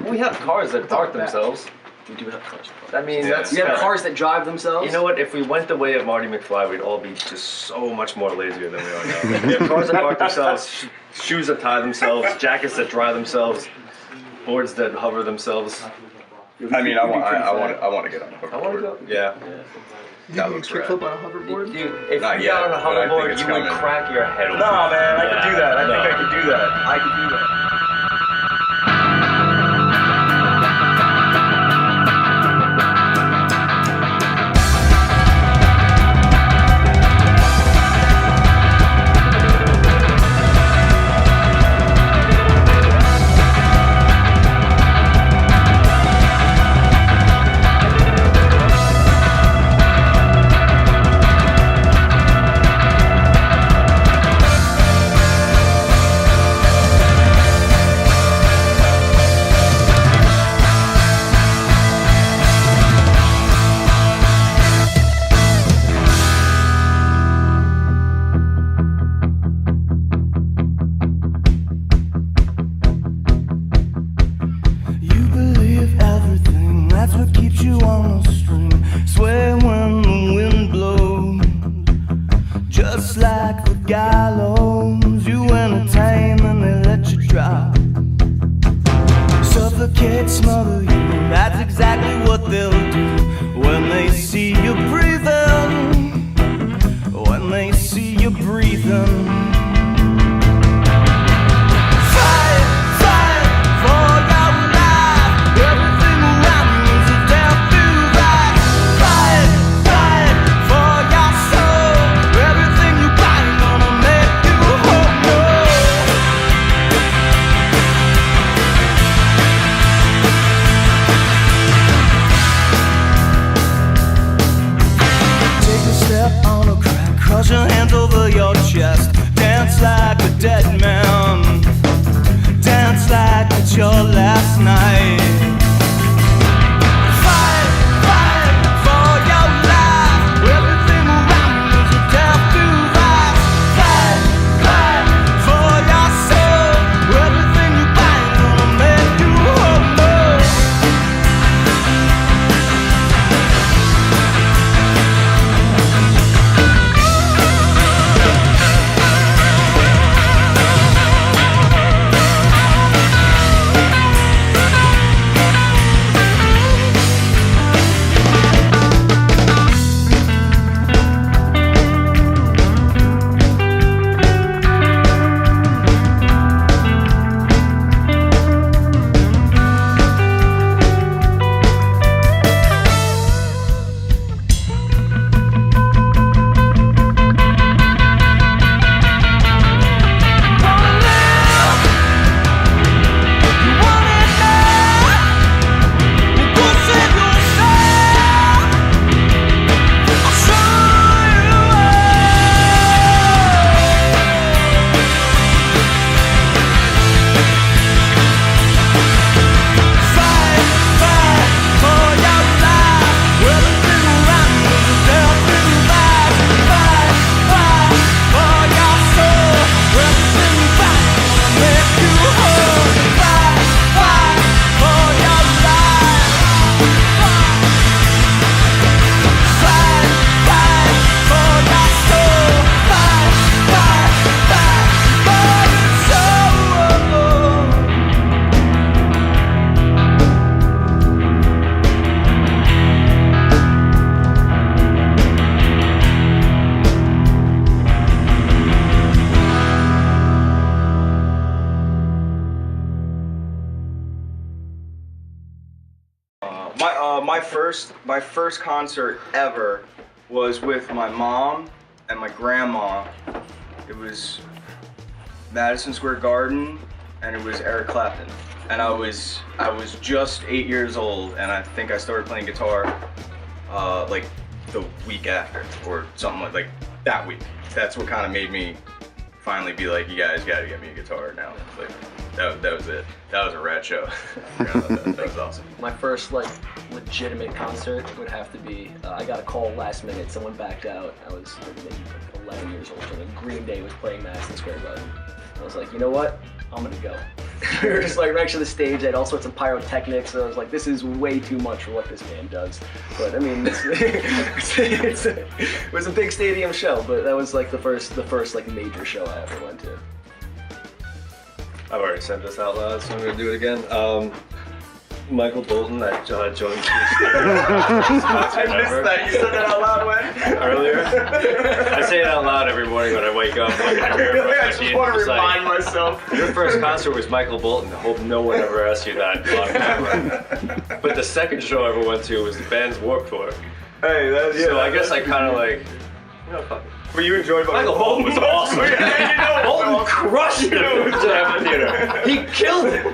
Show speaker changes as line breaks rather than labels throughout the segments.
We have cars that park themselves.
We do have cars.
I mean, that's...
We have cars that drive themselves.
You know what? If we went the way of Marty McFly, we'd all be just so much more lazier than we are now. We have cars that park themselves, shoes that tie themselves, jackets that dry themselves, boards that hover themselves.
I mean, I want to get on a hoverboard.
I want to go.
Yeah. That
You
looks
can
rad.
kickflip on a hoverboard?
Dude, if
Not
you
yet,
got on a
but I think
hoverboard,
it's
you would
coming.
crack your head open.
No, man, I could do that. I think I could do that. I could do that.
Just like the gallows, you entertain and they let you drop. Suffocate, smother you, that's exactly what they'll do when they see you breathing. When they see you breathing. Cross your hands over your chest. Dance like a dead man. Dance like it's your last night. Fight, fight for your life. Everything around you is a death to rise. Fight, fight for your soul. Everything you buy is gonna make you whole.
My first concert ever was with my mom and my grandma. It was Madison Square Garden, and it was Eric Clapton. And I was just 8 years old, and I think I started playing guitar like the week after, or something like that week. That's what kind of made me finally be like, you guys got to get me a guitar now. Like, that was it. That was a rad show. That was awesome.
My first legitimate concert would have to be, I got a call last minute, someone backed out. I was maybe 11 years old, and Green Day was playing Madison Square Garden. I was like, you know what? I'm gonna go. We were just like next to the stage. They had all sorts of pyrotechnics. So I was like, this is way too much for what this man does. But I mean, it was a big stadium show. But that was like the first like major show I ever went to.
I've already said this out loud, so I'm gonna do it again. Michael Bolton, I joined the
I missed that. You said that out loud when?
earlier. I say it out loud every morning when I wake up. Like,
I just want to remind myself.
Your first concert was Michael Bolton. I hope no one ever asked you that on camera. But the second show I ever went to was the band's Warped Tour.
Hey, that's
So I guess I kind of like, you know, fuck it.
But you enjoyed
Michael Bolton was awesome. Bolton crushed it at the amphitheater. He killed it.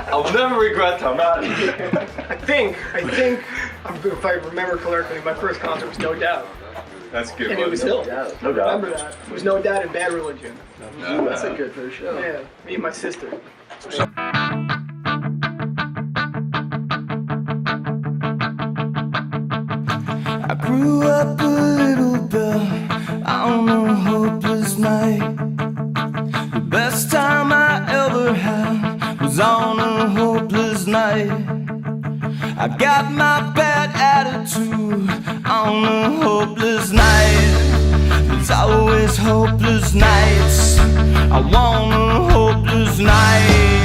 I'll never regret that.
I think, if I remember correctly, my first concert was No Doubt.
That's good.
And it was Hill.
No doubt.
Remember that? It was No Doubt and Bad Religion.
Ooh, that's a good first show.
Yeah, me and my sister.
I grew up a little bit on a hopeless night. The best time I ever had was on a hopeless night. I got my bad attitude on a hopeless night. There's always hopeless nights. I want a hopeless night.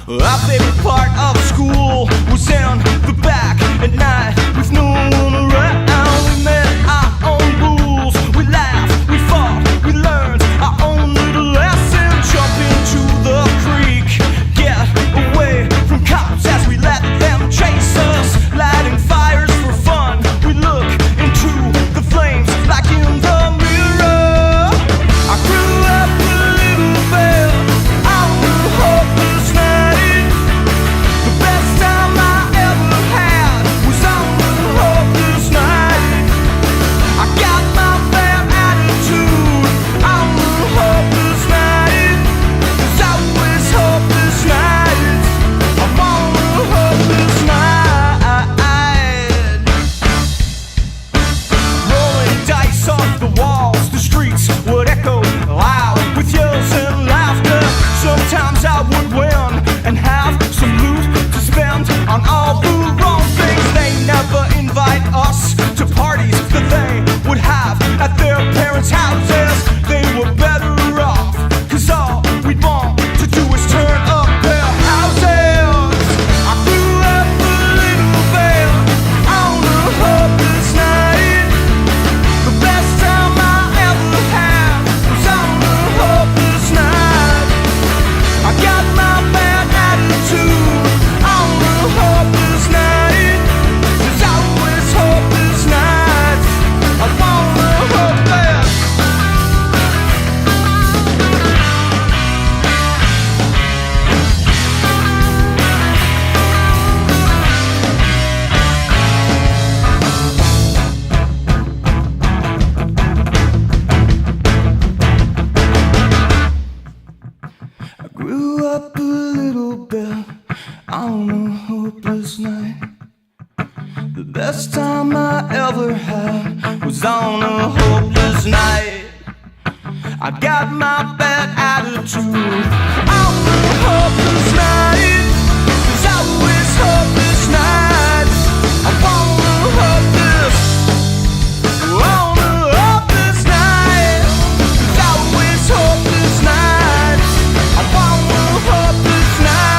Our favorite part of school was in the back at night with no one around. We made our own rules. We laughed, we fought, we learned our own little lesson. Jump into the creek, get away from cops as we let them chase us. Lighting fires for fun. We look into the flames like in the mirror. I grew up a little bit on a hopeless night. The best time I ever had was on a hopeless night. I got my bad attitude on a hopeless night. There's always hopeless nights. I'm on a hopeless night. Rolling dice off the walls, the streets would echo loud with yells and laughter. Sometimes I would win and have some loot to spend on all the wrong things. They never invite us to parties that they would have at their parents' houses. They were better off, cause all we'd want to do is turn up their houses. I grew up a little bit on a hopeless night. The best time I ever had was on a hopeless night. I got my bad attitude on a hopeless night. There's always hopeless nights. I want a hopeless. I grew up a little bit on a hopeless night. The best time I ever had was on a hopeless night. I got my bad attitude on a hopeless night. There's always hopeless nights. I want a hopeless, want a hopeless night. There's always hopeless nights. I want a hopeless night.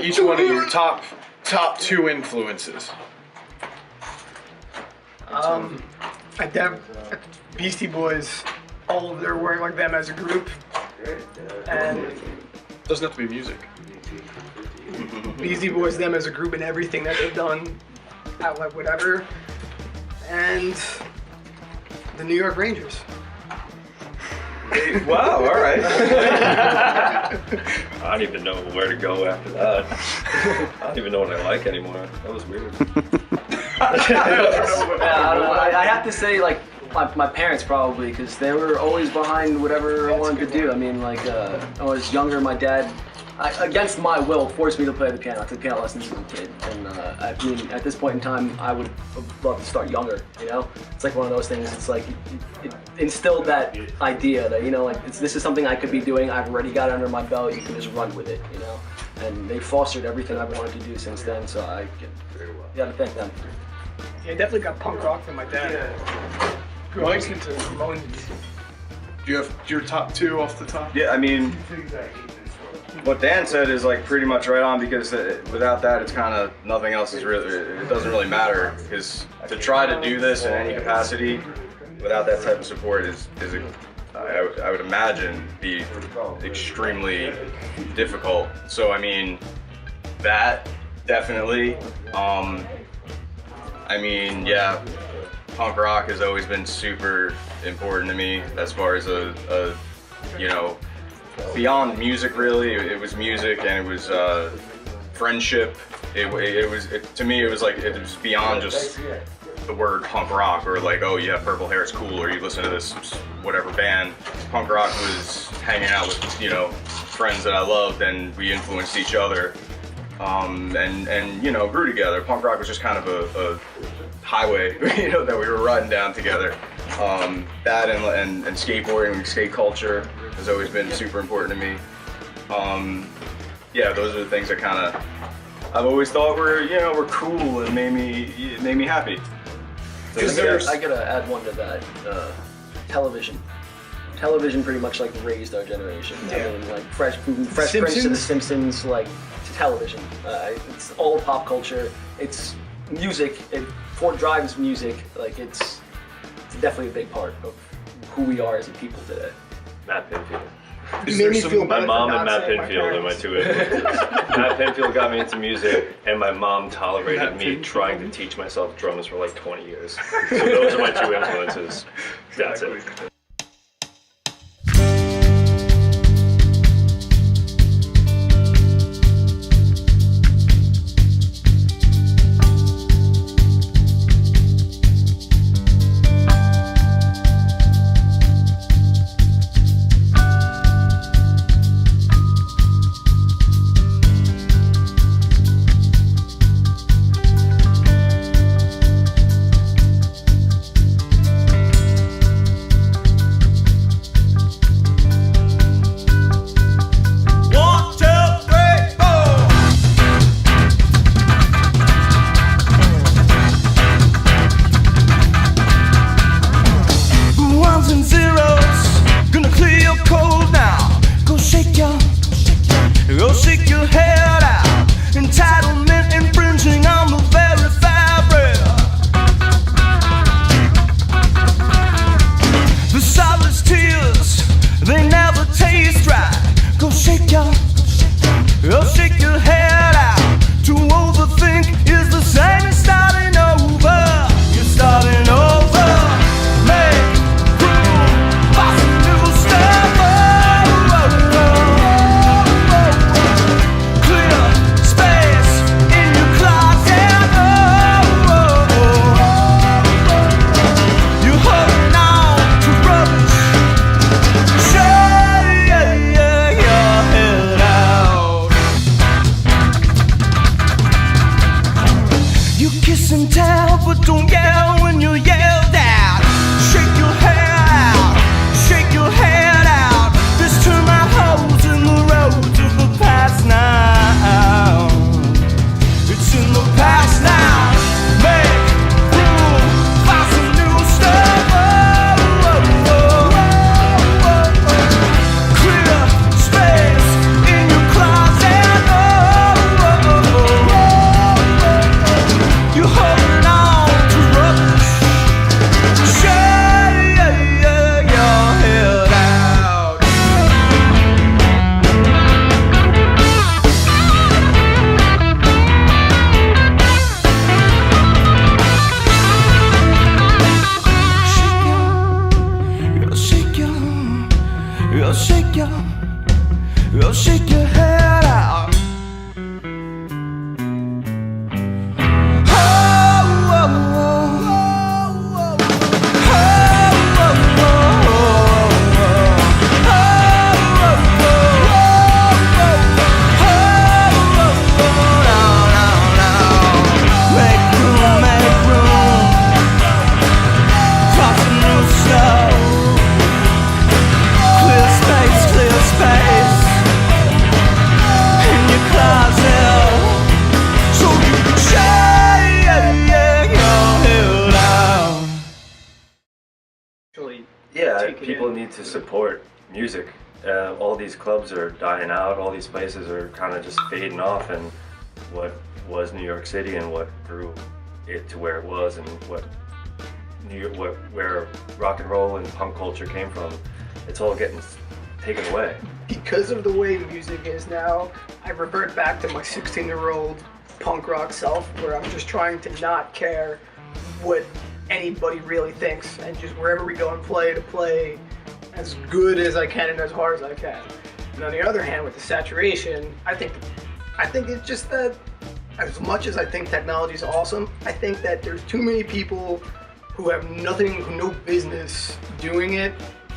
Each one of your top two influences.
Beastie Boys, all of their work, like them as a group, and
Doesn't have to be music.
Beastie Boys, them as a group, and everything that they've done, like whatever, and the New York Rangers.
Wow, all right.
I don't even know where to go after that. I don't even know what I like anymore. That was weird.
I have to say, like, my parents probably, because they were always behind whatever I wanted to do. I mean, like, I was younger, my dad against my will, forced me to play the piano. I took piano lessons as a kid, and I mean, at this point in time, I would love to start younger. You know, it's like one of those things. It's like it instilled that idea that, you know, like this is something I could be doing. I've already got it under my belt. You can just run with it. You know, and they fostered everything I've wanted to do since then. So I got to thank them.
Yeah, I definitely got punk rock from my dad. Grew up listening to Ramones.
Do you have your top two off the top?
Yeah, I mean, what Dan said is like pretty much right on, because without that, it's kind of nothing else is really, it doesn't really matter, because to try to do this in any capacity without that type of support is I would imagine be extremely difficult. So I mean, that definitely, I mean, yeah, punk rock has always been super important to me as far as a you know, beyond music really. It was music, and it was friendship. To me it was like, it was beyond just the word punk rock, or like, oh, you have purple hair, it's cool, or you listen to this whatever band. Punk rock was hanging out with, you know, friends that I loved, and we influenced each other, and you know, grew together. Punk rock was just kind of a highway, you know, that we were riding down together. That and skateboarding, skate culture has always been super important to me. Yeah, those are the things that kind of I've always thought were, you know, were cool and made me happy.
I gotta add one to that. Television. Television pretty much like raised our generation.
Yeah.
I mean, like Fresh Prince to The Simpsons, like to television. It's all pop culture. It's music. Ford Drive's music. Like it's definitely a big part of who we are as a people today.
Matt Pinfield.
You made me feel
My
bad
mom
for
and
not
Matt
saying my
Pinfield are my
parents.
two influences. Matt Pinfield got me into music, and my mom tolerated me trying to teach myself drums for like 20 years. So those are my two influences. That's it.
Shake your head out.
to support music. All these clubs are dying out. All these places are kind of just fading off, and what was New York City and what grew it to where it was, and where rock and roll and punk culture came from, it's all getting taken away.
Because of the way music is now, I revert back to my 16-year-old punk rock self, where I'm just trying to not care what anybody really thinks, and just wherever we go and play, to play as good as I can and as hard as I can. And on the other hand, with the saturation, I think it's just that, as much as I think technology is awesome, I think that there's too many people who have no business doing it,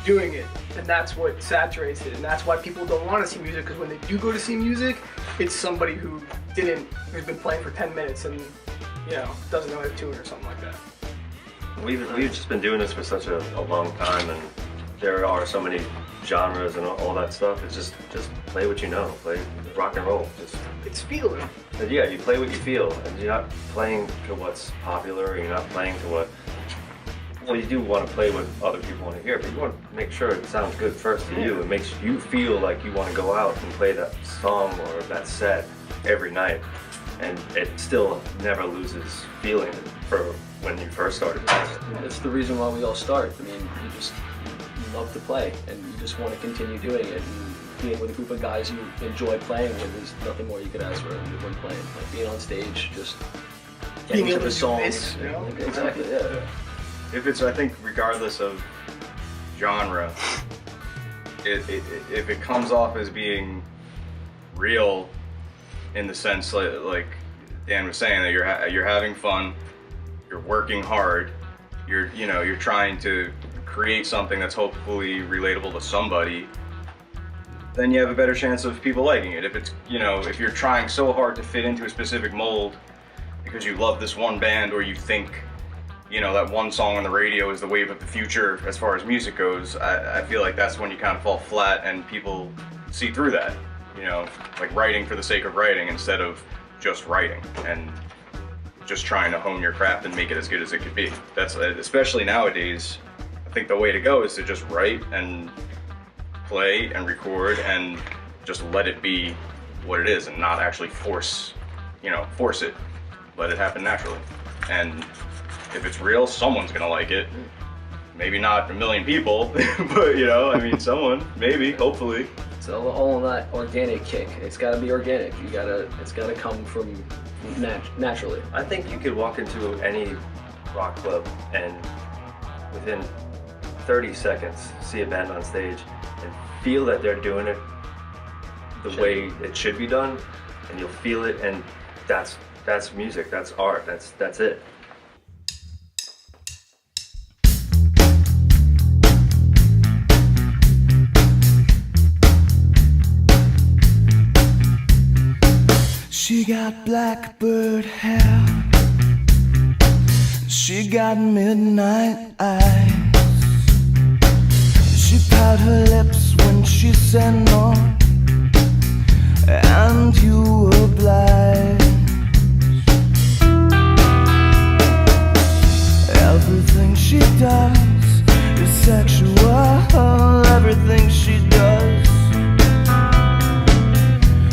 and that's what saturates it, and that's why people don't want to see music, because when they do go to see music, it's somebody who's been playing for 10 minutes and, doesn't know how to tune or something like that.
We've just been doing this for such a long time, and there are so many genres and all that stuff. It's just play what you know, play rock and roll.
It's feeling.
Yeah, you play what you feel, and you're not playing to what's popular, or you're not playing to what. Well, you do want to play what other people want to hear, but you want to make sure it sounds good first to you. It makes you feel like you want to go out and play that song or that set every night, and it still never loses feeling for when you first started playing it.
It's the reason why we all start. I mean, you love to play, and you just want to continue doing it. And being with a group of guys you enjoy playing with is nothing more you could ask for when playing. Like being on stage, just
Being
getting
able
to the
to do
songs.
this,
Exactly, yeah.
I think regardless of genre, if it comes off as being real, in the sense like Dan was saying, that you're having fun, you're working hard, you're trying to create something that's hopefully relatable to somebody, then you have a better chance of people liking it. If it's if you're trying so hard to fit into a specific mold because you love this one band, or you think that one song on the radio is the wave of the future as far as music goes, I feel like that's when you kind of fall flat, and people see through that. Like writing for the sake of writing instead of just writing, and just trying to hone your craft and make it as good as it could be. That's especially nowadays. I think the way to go is to just write and play and record and just let it be what it is, and not actually force it. Let it happen naturally. And if it's real, someone's gonna like it. Maybe not a million people, but someone, maybe, hopefully.
It's all on that organic kick. It's got to be organic. It's got to come from naturally.
I think you could walk into any rock club and within 30 seconds see a band on stage and feel that they're doing it the way it should be done, and you'll feel it, and that's music, that's art, that's it.
She got blackbird hair, she got midnight eyes, she pouted her lips when she said no, and you were blind. Everything she does is sexual, everything she does.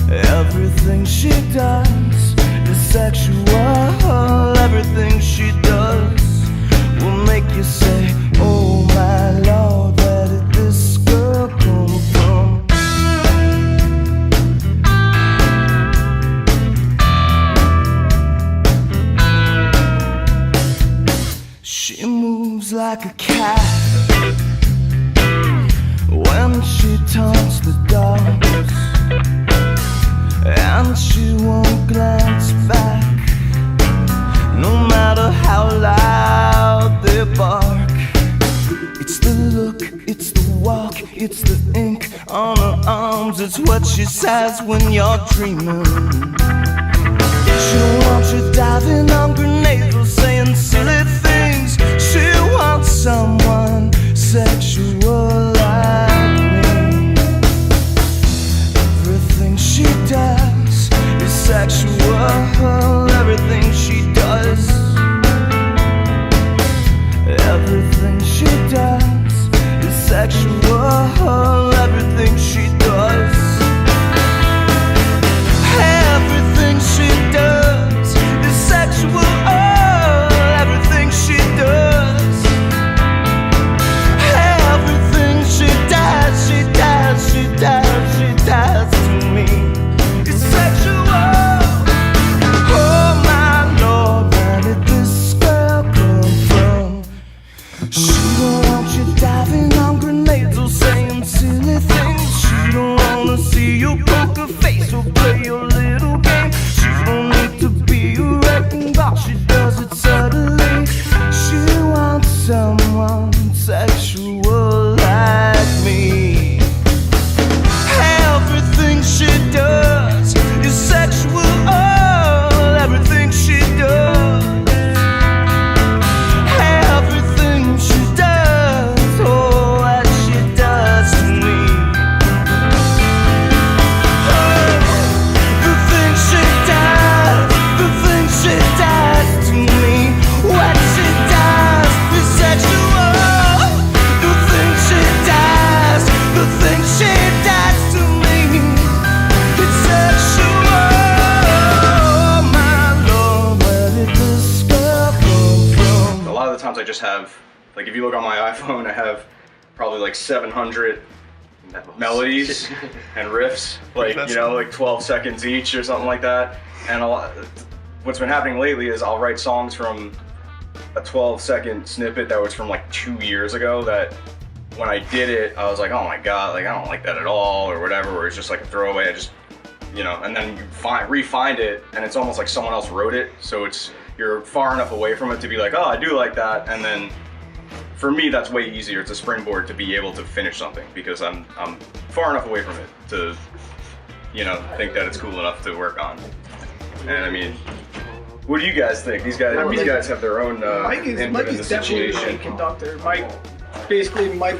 Everything she does is sexual, everything she does will make you say, oh my Lord, where did this girl come from? She moves like a cat when she taunts the dogs, and she won't glance back, no matter how loud they bark. It's the look, it's the walk, it's the ink on her arms, it's what she says when you're dreaming. She don't want you diving on grenades or saying silly things. She wants someone sexual like me. Everything she does is sexual, everything she does. Everything she does is sexual. everything she does. Everything she does is sexual. Everything she does. Everything she does, she does, she does, she does to me. It's sexual. Oh my Lord, where did this girl come from? She don't want you diving on grenades or saying silly things. She don't wanna see your poker face or play your little game. She don't need to be a wrecking ball, she does it subtly. She wants someone sexual like me. Everything she does is sexual. Everything she does. Everything she does, oh, what she does to me. The things she does, the things she does to me. What she does is sexual. The things she does, the things she does to me. It's sexual. My Lord, where did this girl come from?
A lot of the times I just have, like, if you look on my iPhone, I have probably like 700 melodies and riffs, like, you know, like 12 seconds each or something like that. And what's been happening lately is I'll write songs from a 12-second snippet that was from like 2 years ago that when I did it, I was like, oh my God, like I don't like that at all or whatever, or it's just like a throwaway. I just, you know, and then you re-find it and it's almost like someone else wrote it. So you're far enough away from it to be like, oh, I do like that. And then for me, that's way easier. It's a springboard to be able to finish something because I'm far enough away from it to, you know, think that it's cool enough to work on. And I mean, what do you guys think? These guys have their own
Mike
input in the
is definitely the
situation.
main conductor. Mike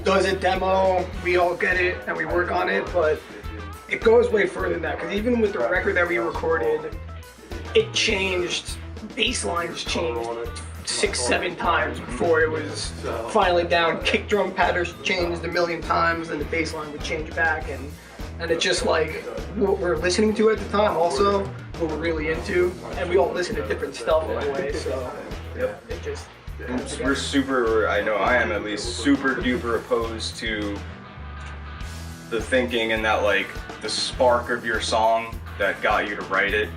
does a demo, we all get it and we work on it, but it goes way further than that because even with the record that we recorded, it changed, bass lines changed 6-7 times before it was finally down. Kick drum patterns changed a million times and the bass line would change back, and it's just like what we're listening to at the time also, what we're really into, and we all listen to different stuff in a way, so it just...
We're super, I know I am at least, super duper opposed to the thinking and that like the spark of your song that got you to write it,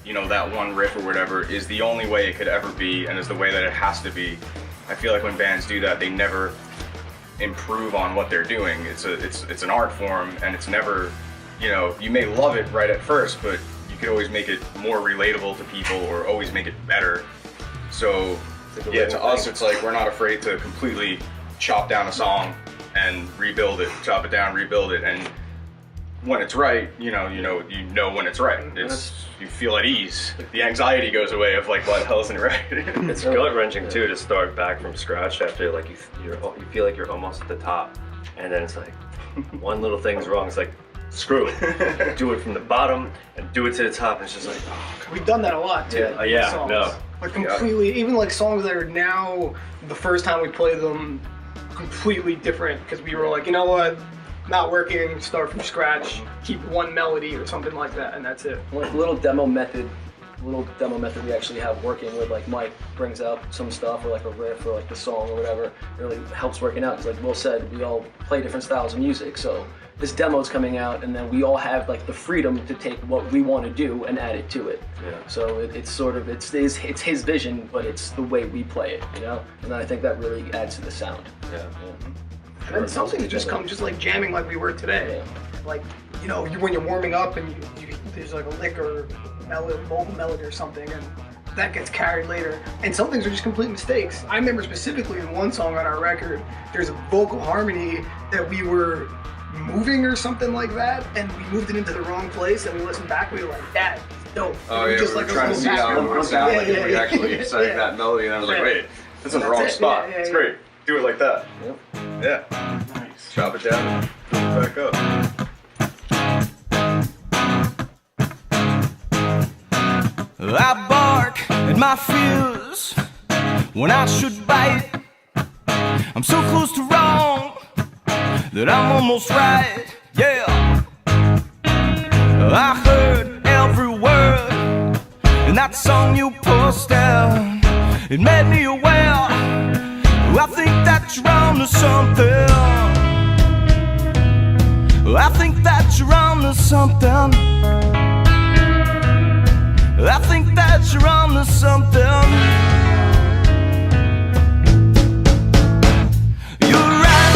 you know, that one riff or whatever is the only way it could ever be and is the way that it has to be. I feel like when bands do that, they never improve on what they're doing. It's an art form and it's never, you know, you may love it right at first, but you could always make it more relatable to people or always make it better. So yeah, to us, it's like we're not afraid to completely chop down a song and rebuild it, chop it down, rebuild it, and when it's right, you know when it's right. You feel at ease. The anxiety goes away of like what the hell isn't right.
It's gut wrenching too to start back from scratch after like you feel like you're almost at the top, and then it's like one little thing's wrong. It's like screw it, do it from the bottom and do it to the top. And it's just like, oh, God.
We've done that a lot too.
Yeah,
songs.
no.
Like completely, even like songs that are now, the first time we play them, completely different because we were like, you know what, not working, start from scratch, keep one melody or something like that, and that's it.
Like little demo method we actually have working with, like Mike brings out some stuff or like a riff or like the song or whatever, really helps working out. Because like Will said, we all play different styles of music, so this demo's coming out and then we all have like the freedom to take what we want to do and add it to it.
Yeah.
So it's sort of, it's his vision, but it's the way we play it, you know? And then I think that really adds to the sound.
Yeah.
And some things just come just like jamming like we were today. Like, you know, when you're warming up and there's like a lick or vocal melody or something, and that gets carried later. And some things are just complete mistakes. I remember specifically in one song on our record, there's a vocal harmony that we were moving or something like that, and we moved it into the wrong place, and we listened back, we were like, that is dope.
Oh yeah,
just
we were
like
trying to see how it would sound like if we actually sang that melody, and I was like, wait,
It's in the wrong spot. It's great. Do it like that.
Yep.
Yeah. Nice. Chop it down and put it back up.
I bark at my fears when I should bite. I'm so close to wrong, that I'm almost right, yeah. I heard every word in that song you posted. It made me aware, I think that you're on to something. I think that you're on to something. I think that you're on to something. You're right,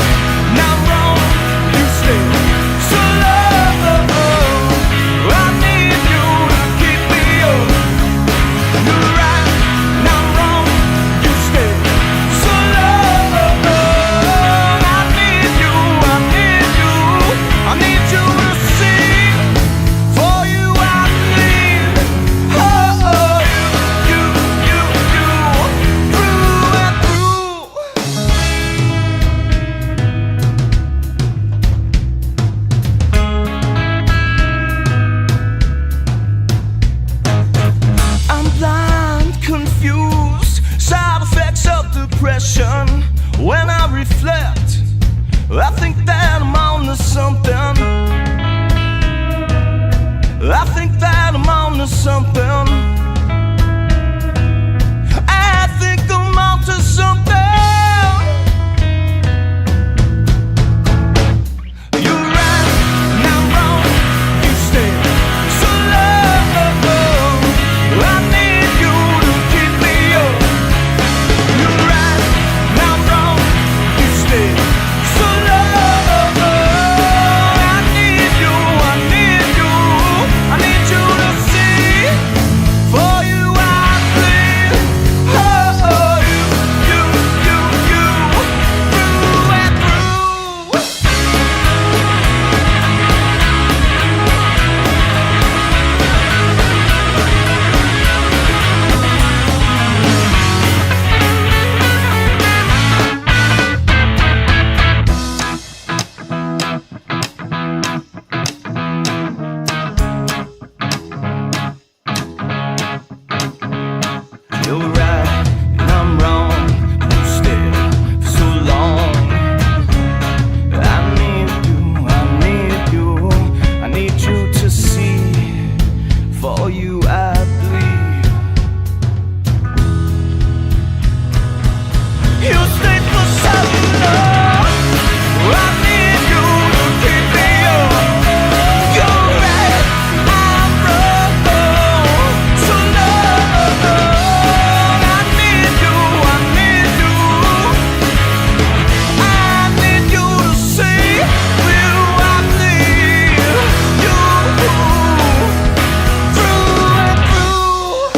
not wrong, you stay so low. I need you to keep me up. You're right, not wrong, you stay so low. I need you, I need you, I need you to see. For you I bleed. Oh, you, through and through. I'm blind, confused, side effects of depression. When I reflect, I think that I'm on to something. I think that I'm on to something. I think I'm on to something. You're right, not wrong, you stay so low. I need you to keep me up. You're right, not wrong, you stay so low. I need you, I need you, I need you to see. For you I bleed. Oh, you, through and through. You're right, and I'm wrong. You stayed for so long. I need you, I need you, I need you to see. For you I bleed. You stayed for so long. I need you to keep me up. You're right, I'm wrong. So long. I need you, I need you, I need you to see. You I bleed. You through and through.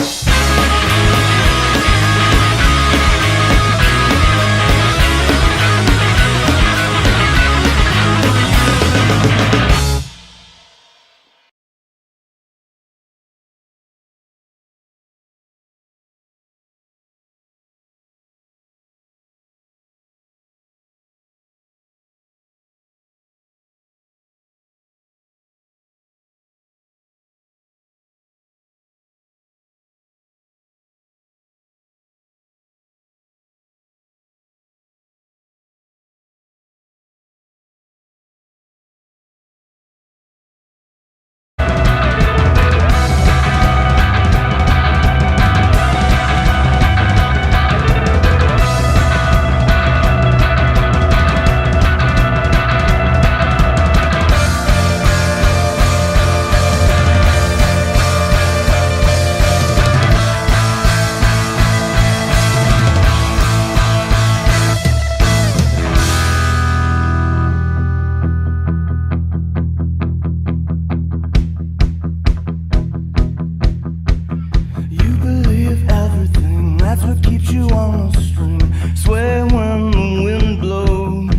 You believe everything, that's what keeps you on a string. Swear when the wind blows,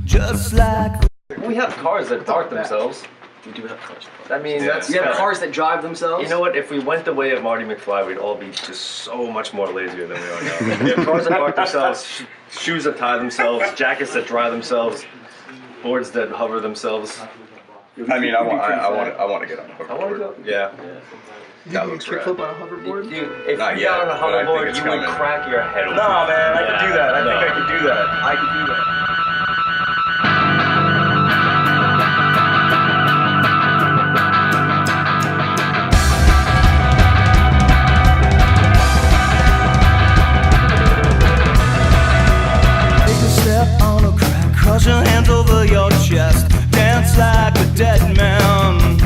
just like.
We have cars that park themselves.
We do have cars.
I mean, that's.
We have cars that drive themselves.
You know what? If we went the way of Marty McFly, we'd all be just so much more lazier than we are now. We have cars that park themselves, shoes that tie themselves, jackets that dry themselves, boards that hover themselves.
I mean, I want to get on a hoverboard.
I want to go.
Yeah.
You
That
can
looks
kickflip
rad.
on a hoverboard?
If
Not
you
yet,
got on a
but I think
hoverboard,
it's
you would
coming.
crack your head open.
No, man, I could do that. I
No.
think I could do that. I could do that.
over your chest. Dance like a dead man.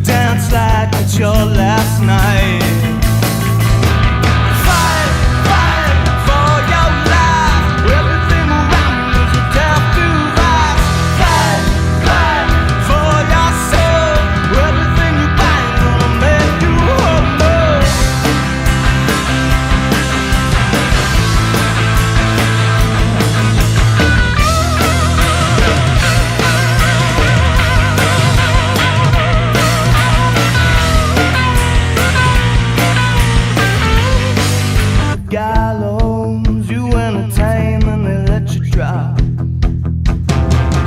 Dance like it's your last night. Fight, fight for your life. Everything around you is a death device. Fight, fight for your soul. Everything you find gonna make you humble. Gallows, you entertain and they let you drop.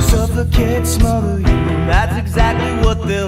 Suffocate, smother you, that's exactly what they'll